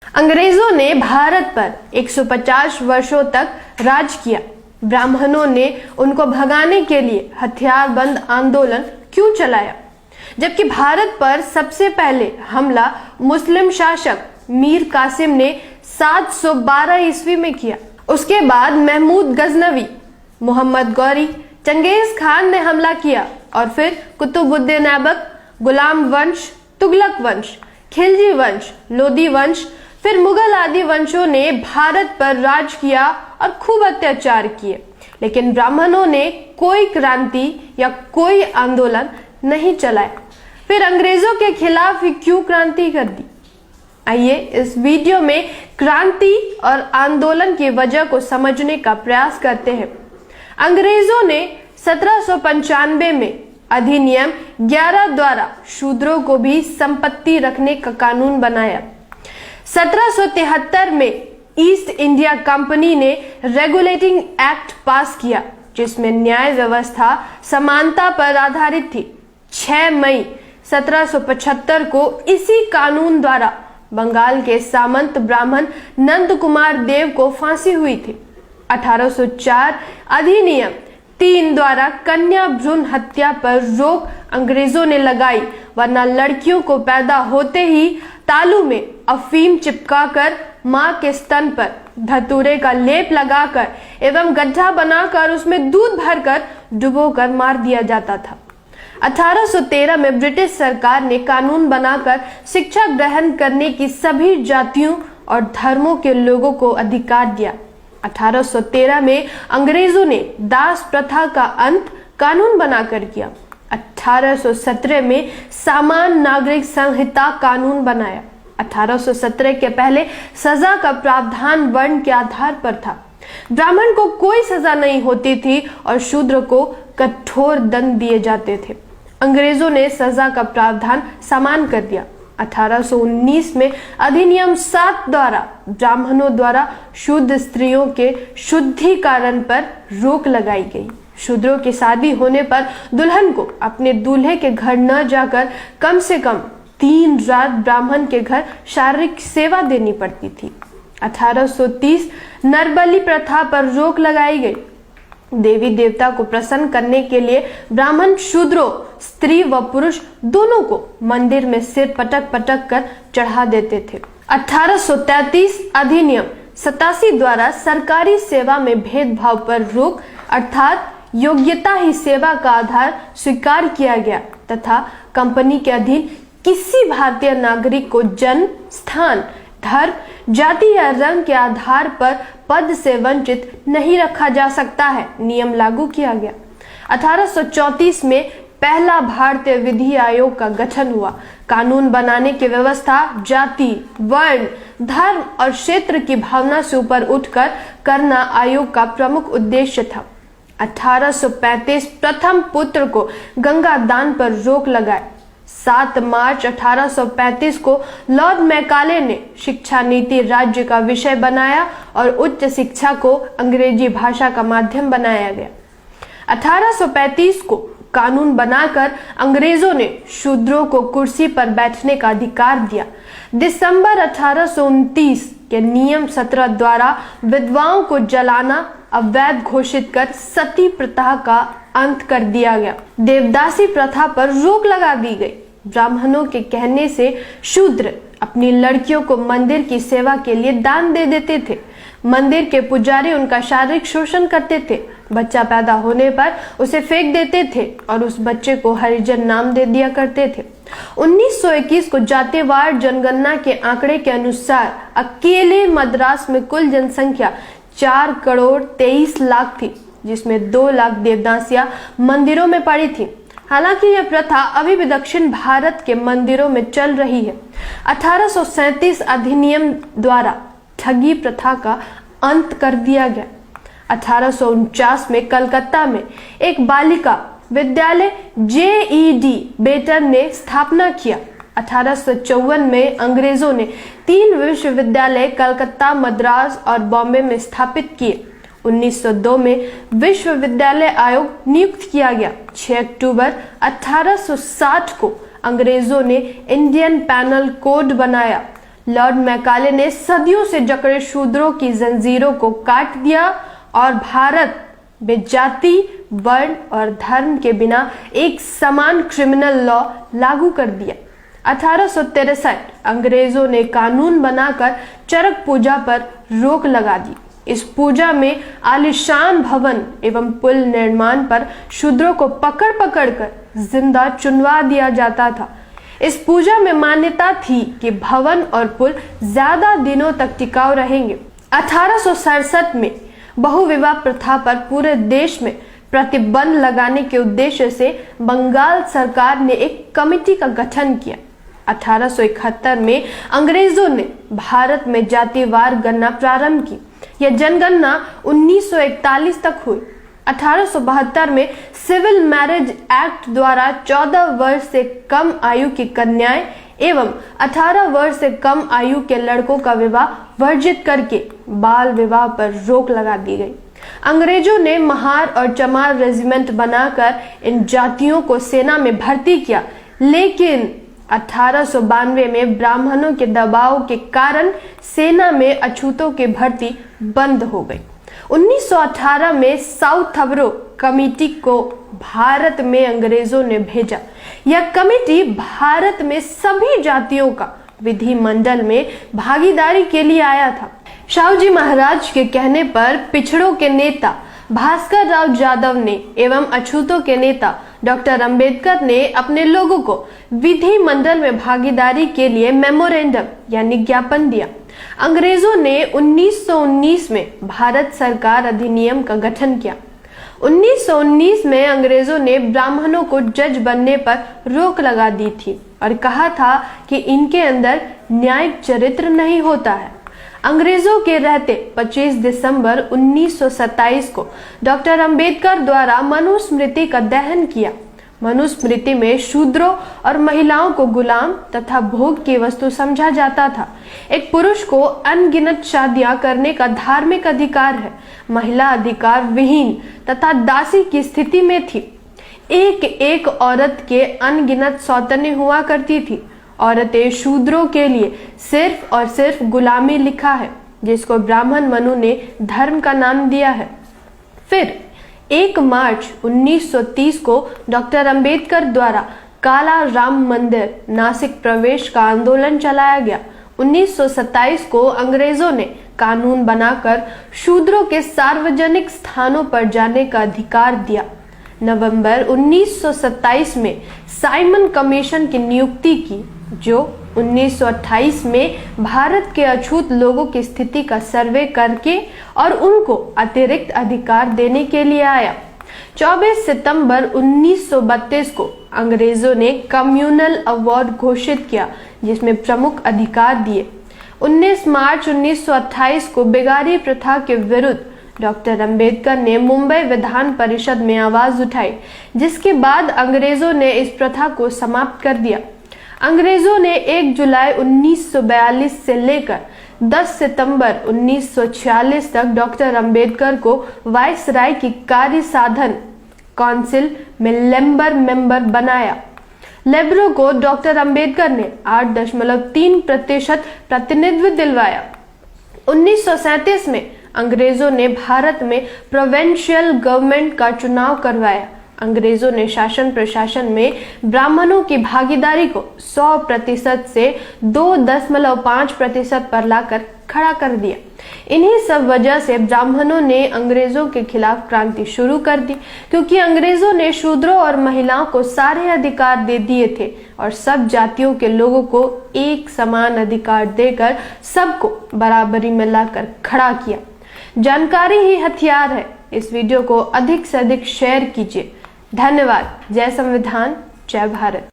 अंग्रेजों ने भारत पर 150 वर्षों तक राज किया। ब्राह्मणों ने उनको भगाने के लिए हथियारबंद आंदोलन क्यों चलाया, जबकि भारत पर सबसे पहले हमला मुस्लिम शासक मीर कासिम ने 712 ईस्वी में किया। उसके बाद महमूद गजनवी, मोहम्मद गौरी, चंगेज खान ने हमला किया और फिर कुतुबुद्दीन ऐबक, गुलाम वंश, तुगलक वंश, खिलजी वंश, लोदी वंश, फिर मुगल आदि वंशों ने भारत पर राज किया और खूब अत्याचार किए, लेकिन ब्राह्मणों ने कोई क्रांति या कोई आंदोलन नहीं चलाया। फिर अंग्रेजों के खिलाफ ही क्यों क्रांति कर दी? आइए इस वीडियो में क्रांति और आंदोलन की वजह को समझने का प्रयास करते हैं। अंग्रेजों ने 1795 में अधिनियम 11 द्वारा शूद्रों को भी संपत्ति रखने का कानून बनाया। 1773 में ईस्ट इंडिया कंपनी ने रेगुलेटिंग एक्ट पास किया, जिसमें न्याय व्यवस्था समानता पर आधारित थी। 6 मई 1775 को इसी कानून द्वारा बंगाल के सामंत ब्राह्मण नंद कुमार देव को फांसी हुई थी। 1804 अधिनियम 3 द्वारा कन्या भ्रूण हत्या पर रोक अंग्रेजों ने लगाई, वरना लड़कियों को पैदा होते ही तालू में अफीम चिपकाकर मां के स्तन पर धतूरे का लेप लगाकर एवं गड्ढा बनाकर उसमें दूध भरकर डुबोकर मार दिया जाता था। 1813 में ब्रिटिश सरकार ने कानून बनाकर शिक्षा ग्रहण करने की सभी जातियों और धर्मों के लोगों को अधिकार दिया। 1813 में अंग्रेजों ने दास प्रथा का अंत कानून बनाकर किया। 1817 में समान नागरिक संहिता कानून बनाया। 1817 के पहले सजा का प्रावधान वर्ण के आधार पर था। ब्राह्मण को कोई सजा नहीं होती थी और शूद्र को कठोर दंड दिए जाते थे। अंग्रेजों ने सजा का प्रावधान समान कर दिया। 1819 में अधिनियम 7 द्वारा ब्राह्मणों द्वारा शुद्ध स्त्रियों के शुद्धिकरण पर रोक लगाई गई। शूद्रों की शादी होने पर दुल्हन को अपने दूल्हे के घर न जाकर कम से कम 3 रात ब्राह्मण के घर शारीरिक सेवा देनी पड़ती थी। 1830 नरबलि प्रथा पर रोक लगाई गई। देवी देवता को प्रसन्न करने के लिए ब्राह्मण शूद्रों, स्त्री व पुरुष दोनों को मंदिर में सिर पटक पटक कर चढ़ा देते थे। 1833 अधिनियम 87 द्वारा सरकारी सेवा में भेदभाव पर रोक अर्थात योग्यता ही सेवा का आधार स्वीकार किया गया तथा कंपनी के अधीन किसी भारतीय नागरिक को जन्म, स्थान, धर्म, जाति या रंग के आधार पर पद से वंचित नहीं रखा जा सकता है, नियम लागू किया गया। 1834 में पहला भारतीय विधि आयोग का गठन हुआ। कानून बनाने की व्यवस्था जाति, वर्ण, धर्म और क्षेत्र की भावना से ऊपर उठकर करना आयोग का प्रमुख उद्देश्य था। 1835 प्रथम पुत्र को गंगा दान पर रोक लगाए। 7 मार्च 1835 को लॉर्ड मैकाले ने शिक्षा नीति राज्य का विषय बनाया और उच्च शिक्षा को अंग्रेजी भाषा का माध्यम बनाया गया। 1835 को कानून बनाकर अंग्रेजों ने शूद्रों को कुर्सी पर बैठने का अधिकार दिया। दिसंबर 1829 के नियम 17 द्वारा विधवाओं को जलाना अवैध घोषित कर सती प्रथा का अंत कर दिया गया। देवदासी प्रथा पर रोक लगा दी गई। ब्राह्मणों के कहने से शूद्र अपनी लड़कियों को मंदिर की सेवा के लिए दान दे देते थे। मंदिर के पुजारी उनका शारीरिक शोषण करते थे। बच्चा पैदा होने पर उसे फेंक देते थे और उस बच्चे को हरिजन नाम दे दिया करते थे। 1921 को जातिवार जनगणना के आंकड़े के अनुसार अकेले मद्रास में कुल जनसंख्या 4 करोड़ 23 लाख थी, जिसमें 2 लाख देवदासियां मंदिरों में पड़ी थी। हालांकि यह प्रथा अभी भी दक्षिण भारत के मंदिरों में चल रही है। 1837 अधिनियम द्वारा ठगी प्रथा का अंत कर दिया गया। 1849 में कलकत्ता में एक बालिका विद्यालय JED बेटन ने स्थापना किया। 1854 में अंग्रेजों ने 3 विश्वविद्यालय कलकत्ता, मद्रास और बॉम्बे में स्थापित किए। 1902 में विश्वविद्यालय आयोग नियुक्त किया गया। 6 अक्टूबर 1860 को अंग्रेजों ने इंडियन पैनल कोड बनाया। लॉर्ड मैकाले ने सदियों से जकड़े शूद्रों की जंजीरों को काट दिया और भारत में जाति, वर्ण और धर्म के बिना एक समान क्रिमिनल लॉ लागू कर दिया। 1863 अंग्रेजों ने कानून बनाकर चरक पूजा पर रोक लगा दी। इस पूजा में आलीशान भवन एवं पुल निर्माण पर शूद्रों को पकड़ पकड़ कर जिंदा चुनवा दिया जाता था। इस पूजा में मान्यता थी कि भवन और पुल ज्यादा दिनों तक टिकाऊ रहेंगे। 1867 में बहुविवाह प्रथा पर पूरे देश में प्रतिबंध लगाने के उद्देश्य से बंगाल सरकार ने एक कमेटी का गठन किया। 1871 में अंग्रेजों ने भारत में जातिवार गणना प्रारंभ की। यह जनगणना 1941 तक हुई। 1872 में सिविल मैरिज एक्ट द्वारा 14 वर्ष से कम आयु की कन्याएं एवं 18 वर्ष से कम आयु के लड़कों का विवाह वर्जित करके बाल विवाह पर रोक लगा दी गई। अंग्रेजों ने महार और चमार रेजिमेंट बनाकर इन जातियों को सेना में भर्ती किया, लेकिन 1892 में ब्राह्मणों के दबाव के कारण सेना में अछूतों की भर्ती बंद हो गई। 1918 में साउथ थबरो कमेटी को भारत में अंग्रेजों ने भेजा। यह कमेटी भारत में सभी जातियों का विधिमंडल में भागीदारी के लिए आया था। शाहू महाराज के कहने पर पिछड़ों के नेता भास्कर राव यादव ने एवं अछूतों के नेता डॉक्टर अंबेडकर ने अपने लोगों को विधिमंडल में भागीदारी के लिए मेमोरेंडम यानी ज्ञापन दिया। अंग्रेजों ने 1919 में भारत सरकार अधिनियम का गठन किया। 1919 में अंग्रेजों ने ब्राह्मणों को जज बनने पर रोक लगा दी थी और कहा था कि इनके अंदर न्यायिक चरित्र नहीं होता है। अंग्रेजों के रहते 25 दिसंबर 1927 को डॉक्टर अंबेडकर द्वारा मनुस्मृति का दहन किया। मनुस्मृति में शूद्रों और महिलाओं को गुलाम तथा भोग की वस्तु समझा जाता था। एक पुरुष को अनगिनत शादियां करने का धार्मिक अधिकार है। महिला अधिकार विहीन तथा दासी की स्थिति में थी। एक एक औरत के अनगिनत सौतन्य हुआ करती थी। औरतें शूद्रों के लिए सिर्फ और सिर्फ गुलामी लिखा है, जिसको ब्राह्मण मनु ने धर्म का नाम दिया है। फिर 1 मार्च 1930 को डॉक्टर अंबेडकर द्वारा काला राम मंदिर नासिक प्रवेश का आंदोलन चलाया गया। 1927 को अंग्रेजों ने कानून बनाकर शूद्रों के सार्वजनिक स्थानों पर जाने का अधिकार दिया। नवंबर 1927 में साइमन कमीशन की नियुक्ति की, जो 1928 में भारत के अछूत लोगों की स्थिति का सर्वे करके और उनको अतिरिक्त अधिकार देने के लिए आया। 24 सितंबर 1932 को अंग्रेजों ने कम्युनल अवार्ड घोषित किया, जिसमें प्रमुख अधिकार दिए। 19 मार्च 1928 को बेगारी प्रथा के विरुद्ध डॉक्टर अंबेडकर ने मुंबई विधान परिषद में आवाज उठाई, जिसके बाद अंग्रेजों ने इस प्रथा को समाप्त कर दिया। अंग्रेजों ने 1 जुलाई 1942 से लेकर 10 सितंबर 1946 तक डॉक्टर अंबेडकर को वायसराय की कार्य साधन काउंसिल में लेबर मेंबर बनाया। लेबरों को डॉक्टर अंबेडकर ने 8.3% प्रतिनिधित्व दिलवाया। 1937 में अंग्रेजों ने भारत में प्रोविंशियल गवर्नमेंट का चुनाव करवाया। अंग्रेजों ने शासन प्रशासन में ब्राह्मणों की भागीदारी को 100% से 2.5% पर लाकर खड़ा कर दिया। इन्हीं सब वजह से ब्राह्मणों ने अंग्रेजों के खिलाफ क्रांति शुरू कर दी, क्योंकि अंग्रेजों ने शूद्रों और महिलाओं को सारे अधिकार दे दिए थे और सब जातियों के लोगों को एक समान अधिकार देकर सबको बराबरी में लाकर खड़ा किया। जानकारी ही हथियार है। इस वीडियो को अधिक से अधिक शेयर कीजिए। धन्यवाद। जय संविधान, जय भारत।